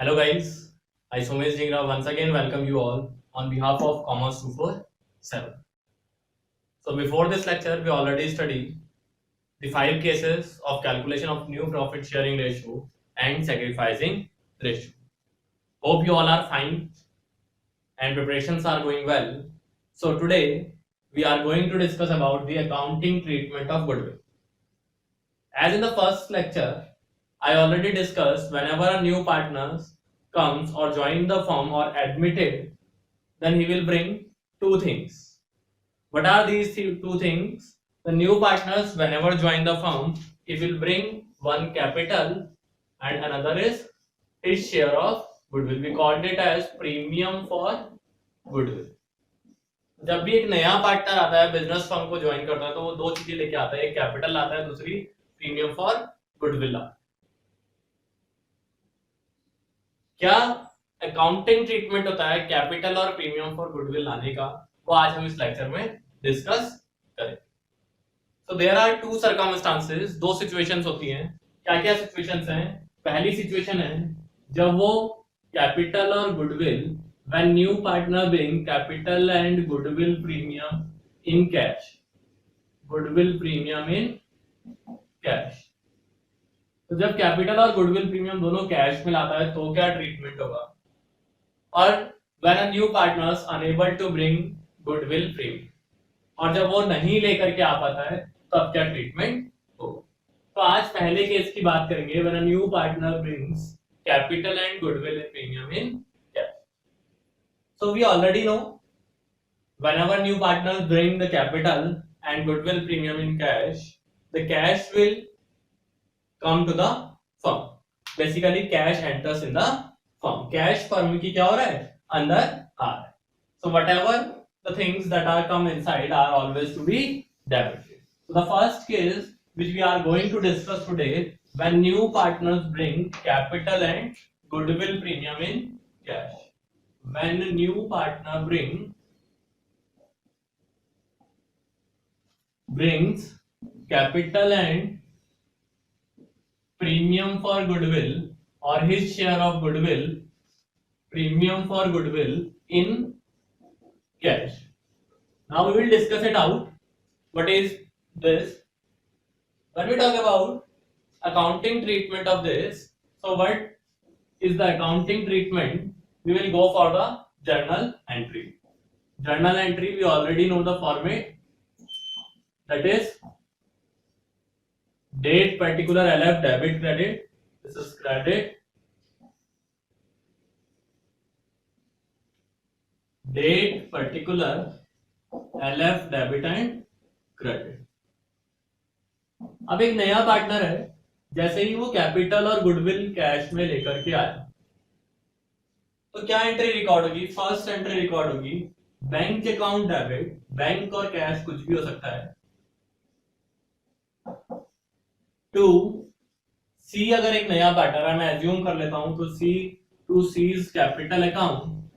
Hello guys, I Somesh Jingra once again welcome you all on behalf of Commerce 247. So before this lecture, we already studied the 5 cases of calculation of new profit sharing ratio and sacrificing ratio. Hope you all are fine and preparations are going well. So today we are going to discuss about the accounting treatment of goodwill. As in the first lecture, I already discussed whenever a new partner comes or join the firm or admitted, then he will bring two things. What are these two things? The new partners, whenever join the firm, he will bring one capital and another is his share of goodwill. We called it as premium for goodwill. जब भी एक नया partner आता है business firm को join करता है तो वो दो चीजें लेके आता है, एक कैपिटल लाता है, दूसरी प्रीमियम फॉर गुडविल लाता है. क्या अकाउंटिंग ट्रीटमेंट होता है कैपिटल और प्रीमियम फॉर गुडविल लाने का, वो आज हम इस लेक्चर में डिस्कस करें. तो देयर आर टू सर्कमस्टांसेस, दो सिचुएशंस होती हैं. क्या क्या सिचुएशंस हैं? पहली सिचुएशन है जब वो कैपिटल और goodwill when new partner bring capital and goodwill premium in cash, goodwill premium in cash. तो जब कैपिटल और गुडविल प्रीमियम दोनों कैश में लाता है तो क्या ट्रीटमेंट होगा? और when a new partners unable to bring goodwill premium, और जब वो नहीं लेकर के आ पाता है तब क्या ट्रीटमेंट होगा? तो आज पहले केस की बात करेंगे when a new partner brings capital and goodwill premium in cash. So we already know whenever new partners bring the capital and goodwill premium in cash, the cash will come to the firm. Basically, cash enters in the firm. Cash firm की क्या हो रहा है? अंदर आ रहा है. So whatever the things that are come inside are always to be debited. So the first case which we are going to discuss today, when new partners bring capital and goodwill premium in cash. When new partner brings capital and premium for goodwill or his share of goodwill, premium for goodwill in cash. Now we will discuss it out. What is this? When we talk about accounting treatment of this, so what is the accounting treatment? We will go for the journal entry. Journal entry, we already know the format. That is date particular LF debit credit. This is credit. Date particular LF debit and credit. अब एक नया partner है, जैसे ही वो capital और goodwill cash में लेकर के आया तो क्या एंट्री रिकॉर्ड होगी? फर्स्ट एंट्री रिकॉर्ड होगी बैंक अकाउंट डेबिट. बैंक और कैश कुछ भी हो सकता है. टू सी, अगर एक नया पार्टनर है, मैं एज्यूम कर लेता हूं, तो C to C's capital account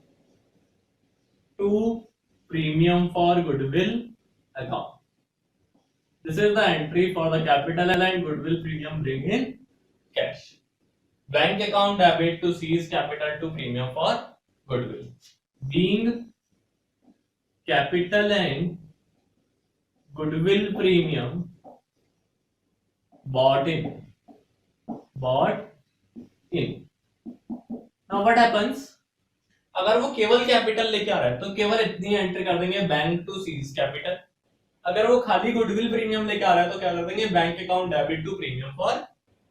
to premium for goodwill account. This is the entry for the capital and goodwill premium bring in cash. Bank account debit to seize capital to premium for goodwill. Being capital and goodwill premium bought in. Now what happens? अगर वो केवल capital लेके आ रहा है तो केवल इतनी entry कर देंगे बैंक टू सीज कैपिटल. अगर वो खाली गुडविल प्रीमियम लेके आ रहा है तो क्या कर देंगे? Bank account debit to premium for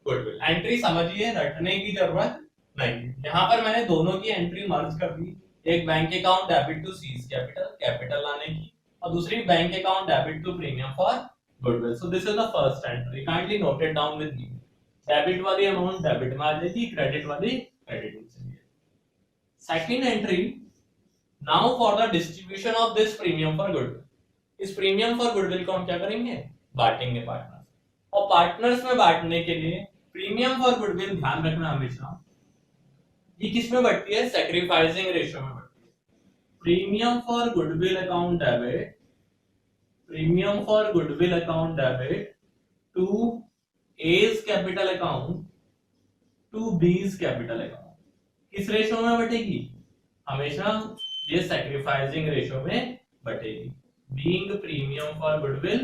goodwill. Entry समझिए, रटने की जरूरत नहीं. यहाँ पर मैंने दोनों की एंट्री मर्ज कर दी. एक bank account debit to C's capital लाने की, और दूसरी bank account debit to premium for goodwill. So this is the first entry. Kindly note it down with me. Debit वाली अमाउंट डेबिट में आ जाएगी, क्रेडिट वाली क्रेडिट में चली जाएगी. Second entry, now for the distribution of this premium for goodwill. इस premium for goodwill को हम क्या करेंगे? बांटेंगे पार्टनर्स. और पार्टनर्स में बांटने के लिए प्रीमियम फॉर गुडविल, ध्यान रखना हमेशा, ये किस में बढ़ती है? सैक्रिफाइसिंग रेशियो में बढ़ती है. Premium for goodwill account debit, premium for goodwill account debit to A's capital account to B's capital account. किस रेशो में बटेगी? हमेशा ये सैक्रिफाइसिंग रेशो में बटेगी। Being premium for goodwill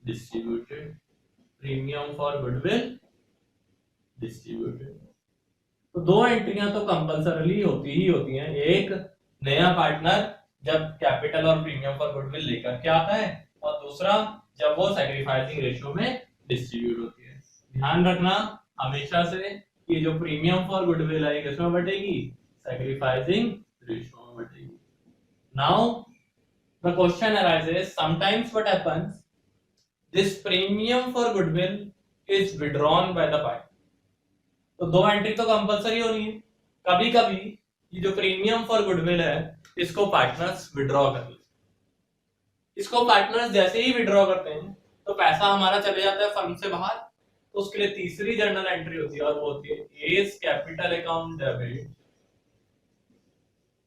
distributed, premium for goodwill distributed. तो दो एंट्रियां तो कंपल्सरीली होती ही होती हैं। एक, नया पार्टनर जब कैपिटल और प्रीमियम फॉर गुडविल लेकर के आता है, और दूसरा जब वो सैक्रिफाइसिंग रेशियो में डिस्ट्रीब्यूट होती है। ध्यान रखना हमेशा से कि जो प्रीमियम फॉर गुडविल है किसमें बटेगी? सैक्रिफाइसिंग रेशियो में बटेगी। Now the question arises, sometimes what happens, this premium for goodwill is withdrawn by the partner. तो दो एंट्री तो कंपलसरी होनी है। कभी कभी ये जो प्रीमियम फॉर गुडविल है इसको पार्टनर्स विड्रॉ कर लेते। इसको पार्टनर्स जैसे ही विड्रॉ करते हैं तो पैसा हमारा चले जाता है फर्म से बाहर, तो उसके लिए तीसरी जर्नल एंट्री होती है और वो होती है A's capital account debit,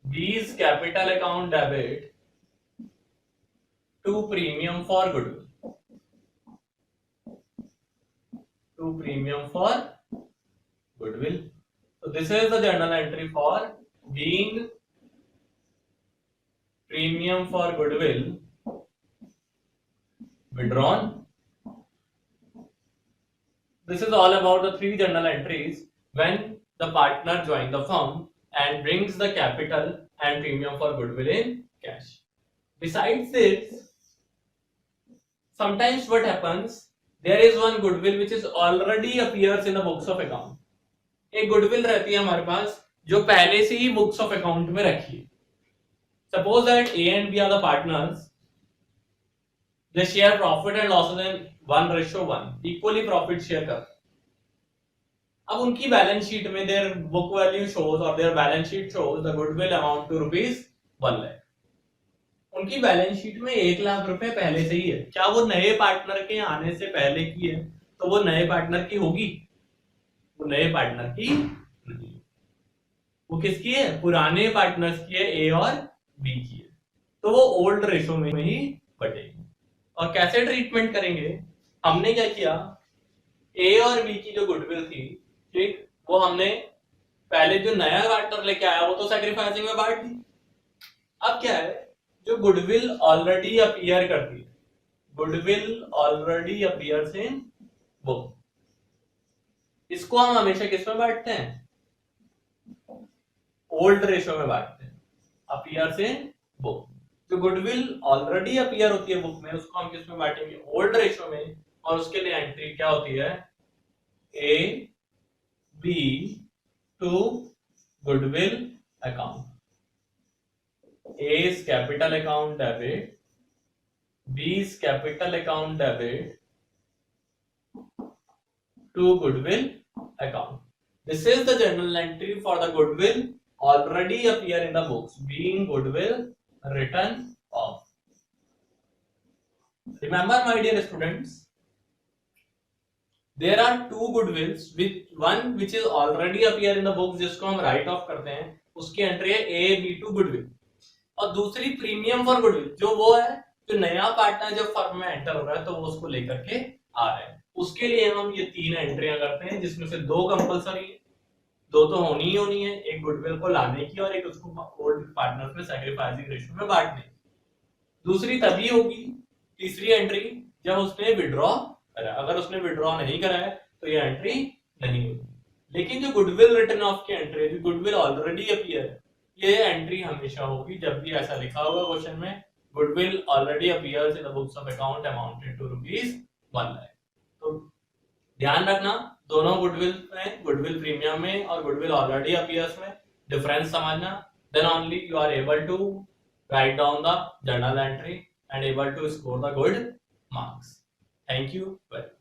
B's capital account debit to premium for goodwill, to premium for goodwill. So this is the journal entry for being premium for goodwill withdrawn. This is all about the three journal entries when the partner joins the firm and brings the capital and premium for goodwill in cash. Besides this, sometimes what happens, there is one goodwill which is already appears in the books of account. एक goodwill रहती है हमारे पास जो पहले से ही books of account में रखी है। Suppose that A and B are the partners, they share profit and losses in 1:1, equally profit share कर। अब उनकी बैलेंस शीट में देयर बुक वैल्यू शोज और their balance sheet shows the goodwill amount to ₹1 lakh. उनकी balance sheet में 1 लाख रुपए पहले से ही है। क्या वो नए पार्टनर के आने से पहले की है तो वो नए पार्टनर की होगी? वो नए पार्टनर की नहीं, वो किसकी है? पुराने पार्टनर्स की है, ए और बी की है। तो वो ओल्ड रेशो में ही बटेगी। और कैसे ट्रीटमेंट करेंगे? हमने क्या किया, ए और बी की जो गुडविल थी, ठीक, वो हमने पहले जो नया पार्टनर लेके आया वो तो सैक्रिफाइसिंग में बांट दी। अब क्या है, जो गुडविल ऑलरेडी अपीयर करती है, goodwill already appears in book, इसको हम हमेशा किस में बांटते हैं? ओल्ड रेशो में बांटते हैं, अपीयर्स इन बुक। जो गुडविल ऑलरेडी अपीयर होती है बुक में उसको हम किस में बांटेंगे? ओल्ड रेशो में। और उसके लिए एंट्री क्या होती है? A B to goodwill account, A's capital account debit, B's capital account debit to goodwill account. This is the journal entry for the goodwill already appear in the books, being goodwill written off. Remember, my dear students, there are two goodwills, with one which is already appear in the books जिसको हम write off करते हैं, उसकी entry है A B to goodwill, और दूसरी premium for goodwill जो वो है जो नया पार्टनर जब फर्म में एंटर हो रहा है तो वो उसको लेकर के आ रहा है। उसके लिए हम ये 3 एंट्रियां करते हैं जिसमें से 2 कंपलसरी है, 2 तो होनी ही होनी है, एक गुडविल को लाने की और एक उसको ओल्ड पार्टनर में सैक्रिफाइसिंग रेशियो में बांटने की। दूसरी तभी होगी, तीसरी एंट्री, जब उसने विड्रॉ करा। अगर उसने विड्रॉ नहीं करा है तो ये एंट्री नहीं होगी। लेकिन जो गुडविल रिटन ऑफ की एंट्री, जो गुडविल ऑलरेडी अपीयर है, ये एंट्री हमेशा होगी जब भी ऐसा लिखा होगा क्वेश्चन में, goodwill already appears in the books of account amounted to ₹1 lakh. तो ध्यान रखना, दोनों गुडविल में, गुडविल प्रीमियम में और गुडविल ऑलरेडी अपीयर्स में डिफरेंस समझना, then only you are able to write down the journal entry and able to score the good marks. Thank you very much.